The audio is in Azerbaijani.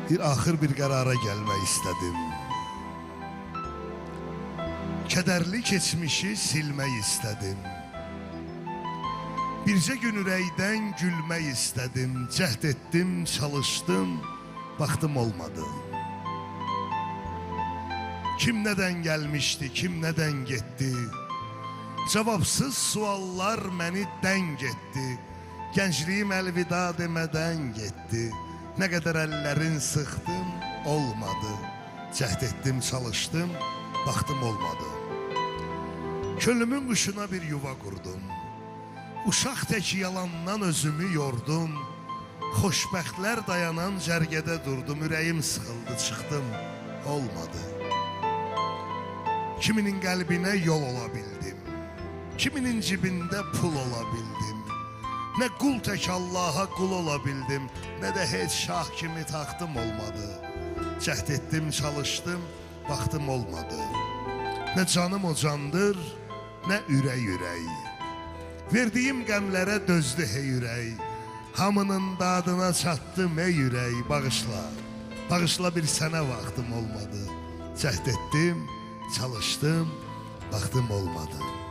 Axır bir qərara gəlmək istədim. Kədərli keçmişi silmək istədim. Bircə gün ürəkdən gülmək istədim. Cəhd etdim, çalışdım, baxdım olmadı. Kim nədən gəlmişdi, kim nədən getdi? Cavabsız suallar məni dəng etdi. Gəncliyim əlvida demədən getdi. Nə qədər əllərin sıxdım, olmadı. Cəhd etdim, çalışdım, baxdım olmadı. Könlümün quşuna bir yuva qurdum. Uşaq tək yalandan özümü yordum. Xoşbəxtlər dayanan cərgədə durdum. Ürəyim sıxıldı, çıxdım, olmadı. Kiminin qəlbinə yol ola bildim. Kiminin cibində pul ola bildim. Nə qul tək Allaha qul ola bildim, nə də heç şah kimi taxtım olmadı. Cəhd etdim, çalışdım, baxdım olmadı. Nə canım o candır, nə ürək ürək. Verdiyim qəmlərə dözdü hey ürək. Hamının dadına çatdım ey ürək. Bağışla, bağışla bir sənə vaxtım olmadı. Cəhd etdim, çalışdım, baxdım olmadı.